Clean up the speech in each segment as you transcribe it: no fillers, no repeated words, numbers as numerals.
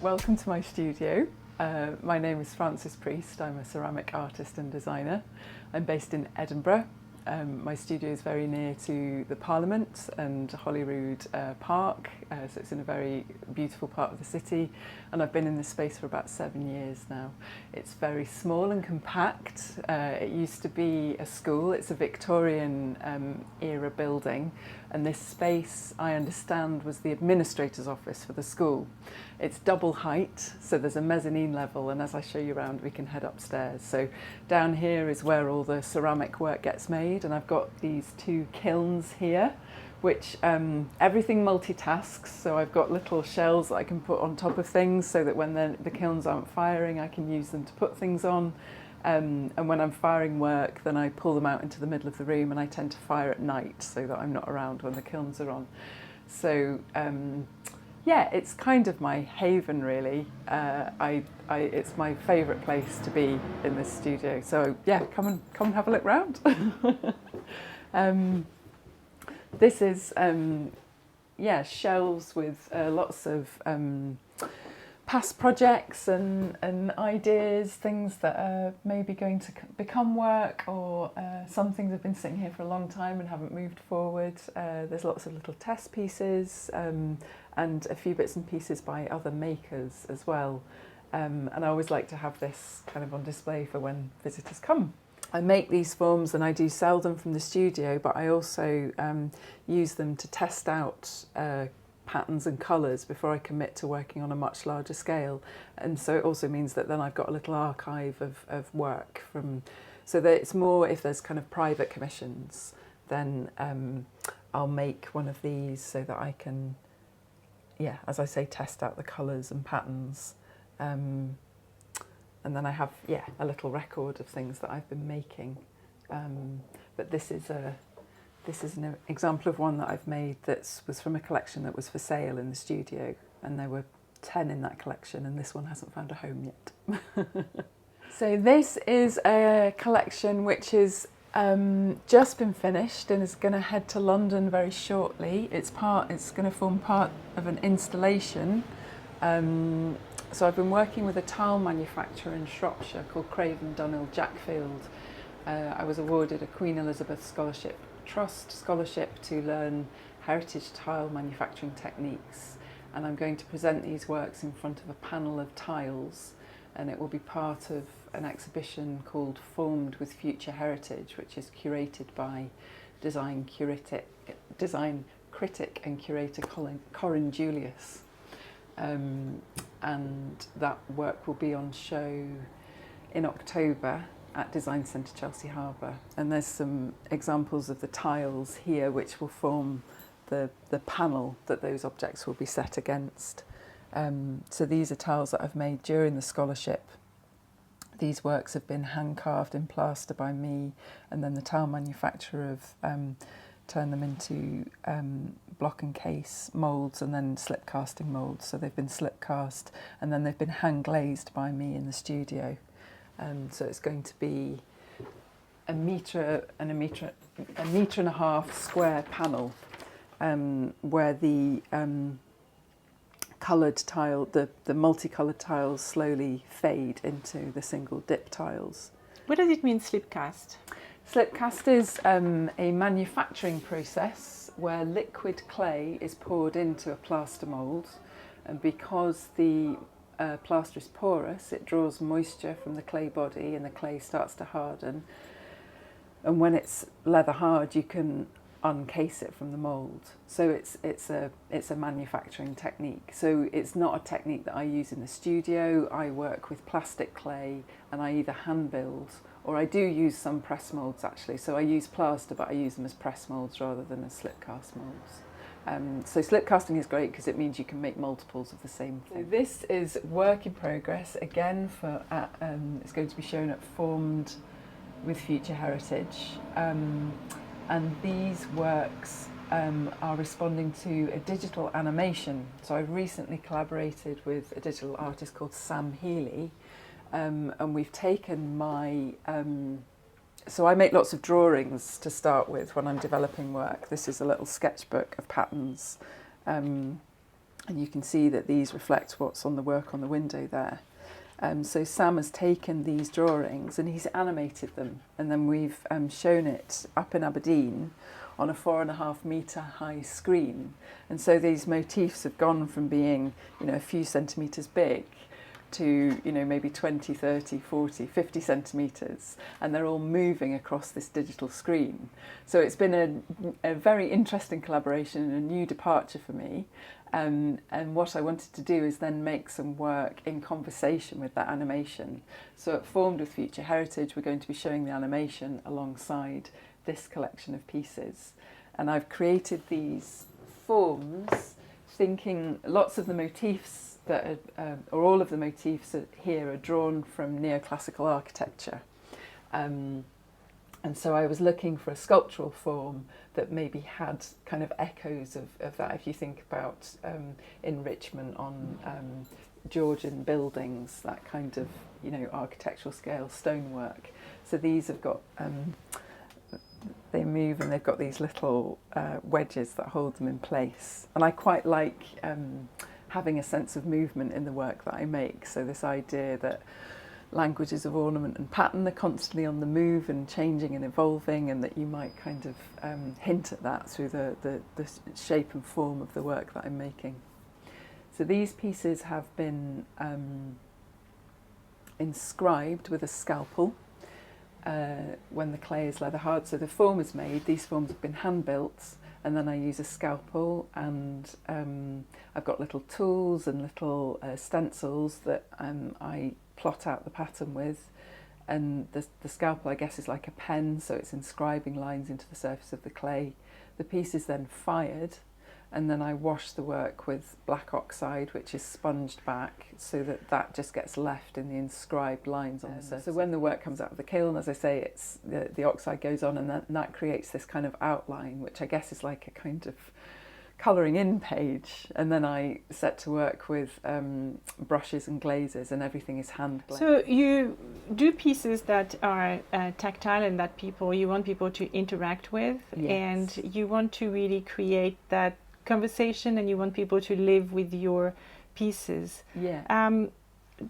Welcome to my studio. My name is Frances Priest. I'm a ceramic artist and designer. I'm based in Edinburgh. My studio is very near to the Parliament and Holyrood Park, so it's in a very beautiful part of the city, and I've been in this space for about 7 years now. It's very small and compact. It used to be a school. It's a Victorian era building, and this space, I understand, was the administrator's office for the school. It's double height, so there's a mezzanine level, and as I show you around we can head upstairs. So down here is where all the ceramic work gets made, and I've got these two kilns here, which everything multitasks. So I've got little shells that I can put on top of things so that when the kilns aren't firing I can use them to put things on. And when I'm firing work, then I pull them out into the middle of the room, and I tend to fire at night so that I'm not around when the kilns are on. So yeah, it's kind of my haven really. It's my favourite place to be in this studio. So yeah, come and have a look round. This is yeah, shelves with lots of past projects and ideas, things that are maybe going to become work, or some things have been sitting here for a long time and haven't moved forward. There's lots of little test pieces and a few bits and pieces by other makers as well. And I always like to have this kind of on display for when visitors come. I make these forms and I do sell them from the studio, but I also use them to test out patterns and colours before I commit to working on a much larger scale. And so it also means that then I've got a little archive of work from, so that it's more if there's kind of private commissions, then I'll make one of these so that I can, yeah, as I say, test out the colours and patterns. And then I have, yeah, a little record of things that I've been making. But this is an example of one that I've made that was from a collection that was for sale in the studio, and there were 10 in that collection, and this one hasn't found a home yet. So this is a collection which is just been finished and is going to head to London very shortly. It's going to form part of an installation. So I've been working with a tile manufacturer in Shropshire called Craven Dunhill Jackfield. I was awarded a Queen Elizabeth Trust scholarship to learn heritage tile manufacturing techniques, and I'm going to present these works in front of a panel of tiles, and it will be part of an exhibition called Formed with Future Heritage, which is curated by design critic and curator Corinne Julius. And that work will be on show in October at Design Centre Chelsea Harbour. And there's some examples of the tiles here which will form the panel that those objects will be set against. So these are tiles that I've made during the scholarship. These works have been hand carved in plaster by me, and then the tile manufacturer have turned them into block and case moulds and then slip casting moulds. So they've been slip cast and then they've been hand glazed by me in the studio. So it's going to be a metre and a half square panel, where the coloured tile, the multicoloured tiles slowly fade into the single dip tiles. What does it mean, slip cast? Slip cast is a manufacturing process where liquid clay is poured into a plaster mould, and because the plaster is porous, it draws moisture from the clay body and the clay starts to harden, and when it's leather hard you can uncase it from the mould. So it's a manufacturing technique. So it's not a technique that I use in the studio. I work with plastic clay and I either hand build, or I do use some press moulds actually. So I use plaster, but I use them as press moulds rather than as slip cast moulds. So slip casting is great because it means you can make multiples of the same thing. So this is work in progress again for it's going to be shown at Formed with Future Heritage. And these works are responding to a digital animation. So I've recently collaborated with a digital artist called Sam Healy, and we've taken my, so I make lots of drawings to start with when I'm developing work. This is a little sketchbook of patterns, and And you can see that these reflect what's on the work on the window there. So Sam has taken these drawings and he's animated them, and then we've shown it up in Aberdeen on a 4.5 metre high screen. And so these motifs have gone from being, a few centimetres big to, maybe 20, 30, 40, 50 centimetres, and they're all moving across this digital screen. So it's been a very interesting collaboration and a new departure for me. And what I wanted to do is then make some work in conversation with that animation. So at Formed with Future Heritage, we're going to be showing the animation alongside this collection of pieces. And I've created these forms thinking lots of the motifs that are, or all of the motifs here are drawn from neoclassical architecture. And so I was looking for a sculptural form that maybe had kind of echoes of that. If you think about enrichment on Georgian buildings, that kind of, architectural scale stonework. So these have got, they move and they've got these little wedges that hold them in place. And I quite like having a sense of movement in the work that I make. So this idea that languages of ornament and pattern are constantly on the move and changing and evolving, and that you might kind of hint at that through the shape and form of the work that I'm making. So these pieces have been inscribed with a scalpel when the clay is leather hard. So the form is made, these forms have been hand built, and then I use a scalpel, and I've got little tools and little stencils that I plot out the pattern with, and the scalpel, I guess, is like a pen, so it's inscribing lines into the surface of the clay. The piece is then fired, and then I wash the work with black oxide, which is sponged back, so that just gets left in the inscribed lines on the surface. So when the work comes out of the kiln, as I say, it's the oxide goes on, and that creates this kind of outline, which I guess is like a kind of colouring in page, and then I set to work with brushes and glazes, and everything is hand glazed. So you do pieces that are tactile and that you want people to interact with, Yes. and you want to really create that conversation, and you want people to live with your pieces. Yeah.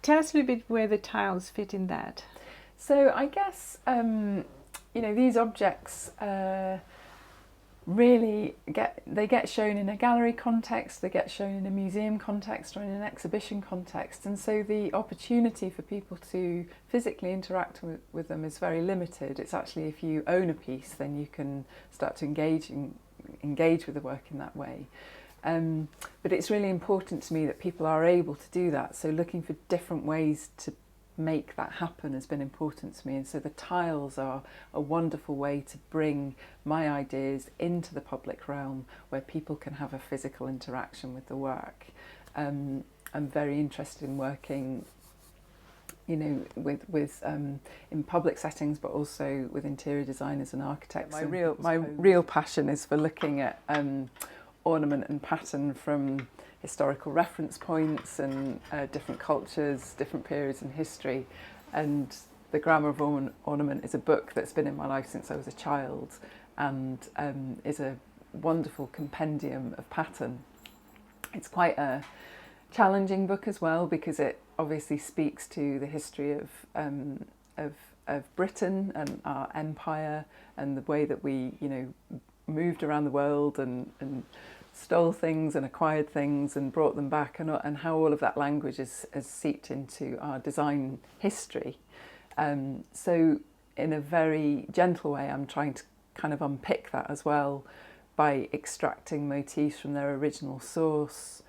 Tell us a little bit where the tiles fit in that. So I guess these objects really get shown in a gallery context, they get shown in a museum context or in an exhibition context, and so the opportunity for people to physically interact with them is very limited. It's actually, if you own a piece, then you can start to engage with the work in that way. But it's really important to me that people are able to do that, so looking for different ways to make that happen has been important to me, and so the tiles are a wonderful way to bring my ideas into the public realm where people can have a physical interaction with the work. I'm very interested in working with in public settings, but also with interior designers and architects. My real passion is for looking at ornament and pattern from historical reference points and different cultures, different periods in history. And The Grammar of Ornament is a book that's been in my life since I was a child, and is a wonderful compendium of pattern. It's quite a challenging book as well, because it obviously speaks to the history of Britain and our empire, and the way that we moved around the world and stole things and acquired things and brought them back, and how all of that language has seeped into our design history. So in a very gentle way, I'm trying to kind of unpick that as well by extracting motifs from their original source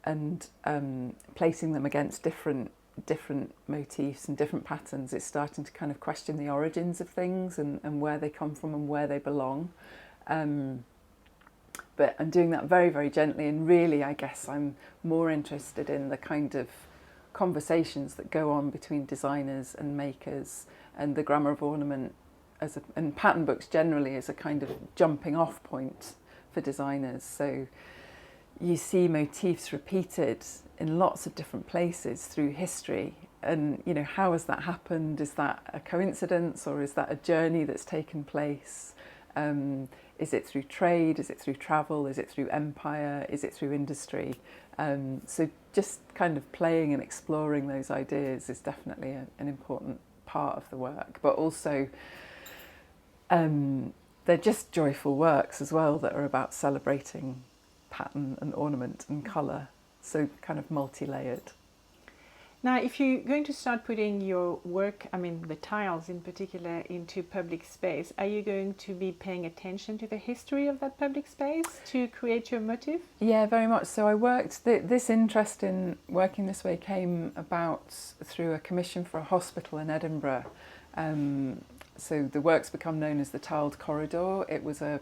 and placing them against different motifs and different patterns. It's starting to kind of question the origins of things and where they come from and where they belong. But I'm doing that very, very gently, and really I guess I'm more interested in the kind of conversations that go on between designers and makers, and the Grammar of Ornament and pattern books generally as a kind of jumping off point for designers. So you see motifs repeated in lots of different places through history, and how has that happened? Is that a coincidence, or is that a journey that's taken place? Is it through trade? Is it through travel? Is it through empire? Is it through industry? So just kind of playing and exploring those ideas is definitely an important part of the work. But also, they're just joyful works as well that are about celebrating pattern and ornament and colour. So kind of multi-layered. Now, if you're going to start putting your work, I mean the tiles in particular, into public space, are you going to be paying attention to the history of that public space to create your motif? Yeah, very much. So I worked, this interest in working this way came about through a commission for a hospital in Edinburgh. So the work's become known as the Tiled Corridor. It was a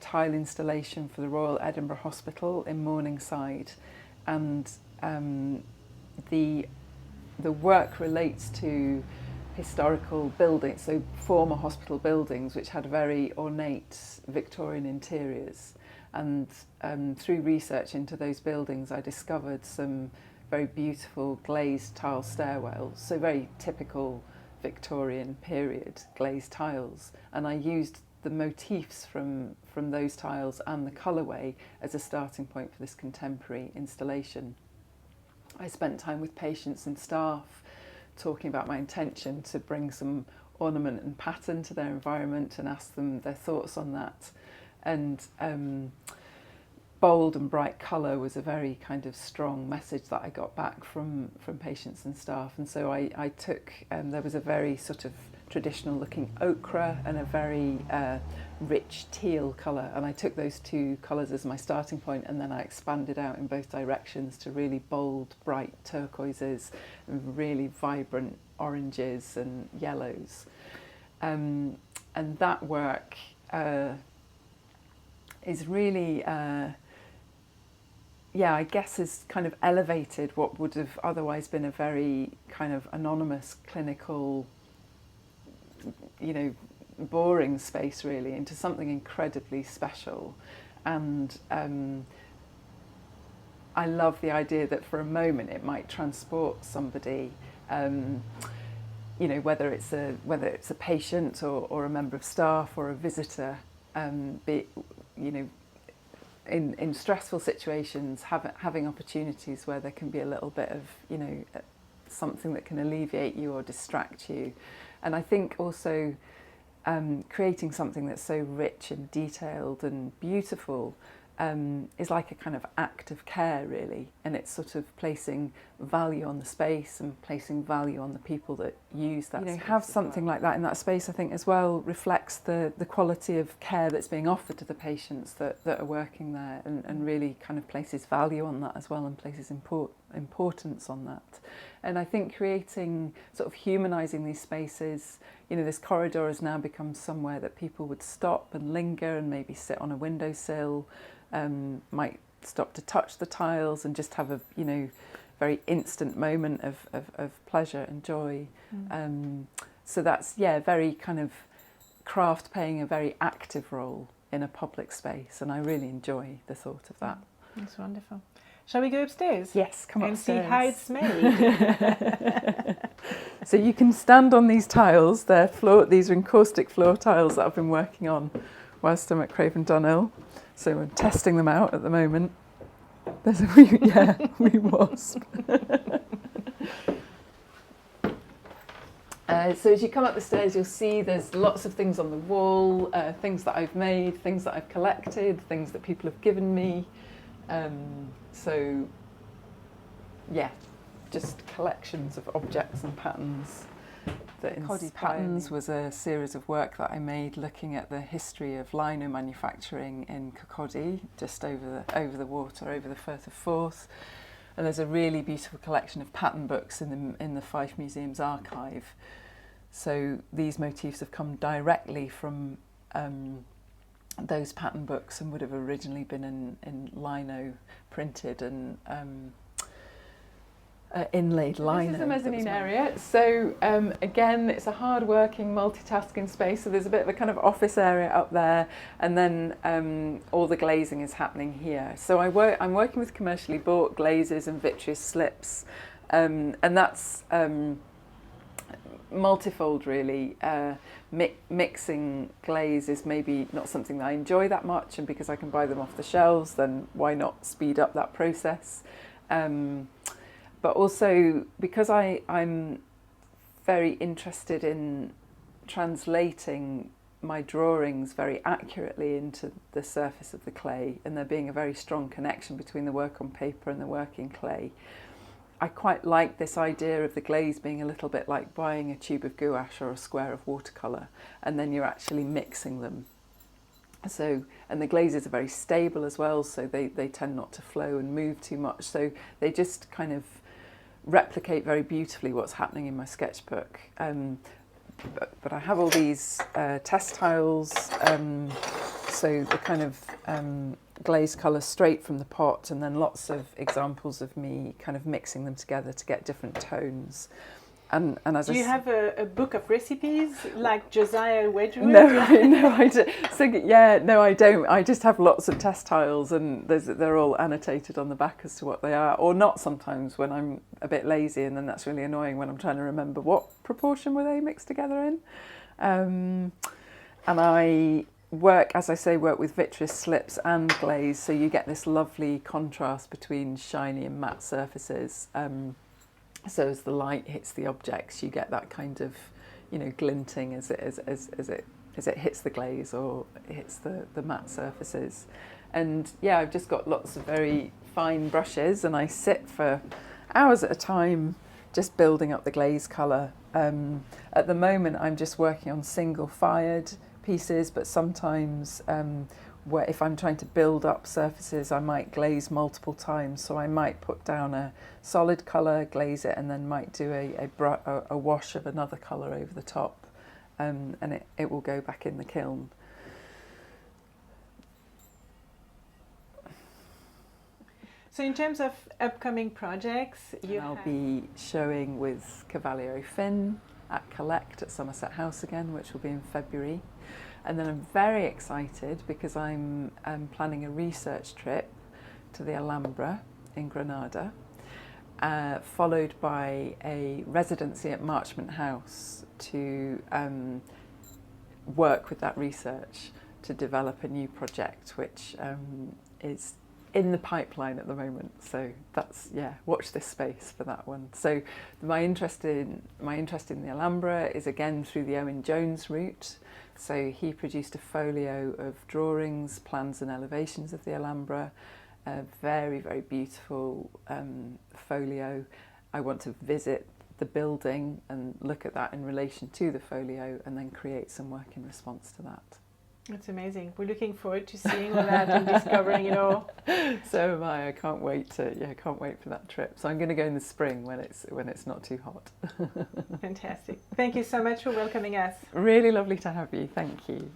tile installation for the Royal Edinburgh Hospital in Morningside, and the work relates to historical buildings, so former hospital buildings which had very ornate Victorian interiors. And through research into those buildings, I discovered some very beautiful glazed tile stairwells, so very typical Victorian period glazed tiles. And I used the motifs from those tiles and the colourway as a starting point for this contemporary installation. I spent time with patients and staff talking about my intention to bring some ornament and pattern to their environment and ask them their thoughts on that. And bold and bright colour was a very kind of strong message that I got back from patients and staff. And so I took, there was a very sort of traditional looking ochre and a very rich teal colour, and I took those two colours as my starting point, and then I expanded out in both directions to really bold, bright turquoises and really vibrant oranges and yellows. And that work is really, I guess has kind of elevated what would have otherwise been a very kind of anonymous, clinical, boring space really into something incredibly special. And I love the idea that for a moment it might transport somebody, whether it's a patient or a member of staff or a visitor, in stressful situations, having opportunities where there can be a little bit of something that can alleviate you or distract you. And I think also creating something that's so rich and detailed and beautiful is like a kind of act of care really, and it's sort of placing value on the space and placing value on the people that use that space. Have something like that in that space, I think as well reflects the quality of care that's being offered to the patients that are working there, and really kind of places value on that as well, and places importance on that. And I think creating, sort of humanising these spaces, this corridor has now become somewhere that people would stop and linger and maybe sit on a windowsill, might stop to touch the tiles and just have a very instant moment of pleasure and joy. So that's very kind of craft playing a very active role in a public space, and I really enjoy the thought of that. That's wonderful. Shall we go upstairs? Yes, come upstairs. And see how it's made. So you can stand on these tiles. These are encaustic floor tiles that I've been working on whilst I'm at Craven Dunhill. So I'm testing them out at the moment. There's a wee wasp. So as you come up the stairs, you'll see there's lots of things on the wall, things that I've made, things that I've collected, things that people have given me. Just collections of objects and patterns. Patterns was a series of work that I made looking at the history of lino manufacturing in Kirkcaldy, just over the water, over the Firth of Forth. And there's a really beautiful collection of pattern books in the Fife Museum's archive. So these motifs have come directly from those pattern books and would have originally been in lino printed and inlaid lino. This is the mezzanine area. So again, it's a hard-working, multitasking space. So there's a bit of a kind of office area up there, and then all the glazing is happening here. So I'm working with commercially bought glazes and vitreous slips, and that's multifold really. Mixing glaze is maybe not something that I enjoy that much, and because I can buy them off the shelves, then why not speed up that process? But also because I'm very interested in translating my drawings very accurately into the surface of the clay, and there being a very strong connection between the work on paper and the work in clay. I quite like this idea of the glaze being a little bit like buying a tube of gouache or a square of watercolour, and then you're actually mixing them. So, and the glazes are very stable as well, so they tend not to flow and move too much, so they just kind of replicate very beautifully what's happening in my sketchbook. But I have all these test tiles, so the kind of glaze colour straight from the pot, and then lots of examples of me kind of mixing them together to get different tones. And as do you have a book of recipes like Josiah Wedgwood? No, I don't. So yeah, no, I don't. I just have lots of test tiles, and they're all annotated on the back as to what they are, or not sometimes when I'm a bit lazy, and then that's really annoying when I'm trying to remember what proportion were they mixed together in. And I work, as I say, with vitreous slips and glaze, so you get this lovely contrast between shiny and matte surfaces. So as the light hits the objects, you get that kind of, glinting as it hits the glaze or hits the matte surfaces. And yeah, I've just got lots of very fine brushes, and I sit for hours at a time just building up the glaze colour. At the moment, I'm just working on single-fired pieces, but sometimes if I'm trying to build up surfaces, I might glaze multiple times. So I might put down a solid colour, glaze it, and then might do a wash of another colour over the top, and it will go back in the kiln. So in terms of upcoming projects, I'll be showing with Cavalier Finn at Collect at Somerset House again, which will be in February. And then I'm very excited because I'm planning a research trip to the Alhambra in Granada, followed by a residency at Marchmont House to work with that research to develop a new project, which is in the pipeline at the moment. So that's, watch this space for that one. So my interest in the Alhambra is again through the Owen Jones route. So he produced a folio of drawings, plans and elevations of the Alhambra, a very, very beautiful folio. I want to visit the building and look at that in relation to the folio, and then create some work in response to that. That's amazing. We're looking forward to seeing all that and discovering it all. So am I. I can't wait for that trip. So I'm going to go in the spring when it's not too hot. Fantastic. Thank you so much for welcoming us. Really lovely to have you. Thank you.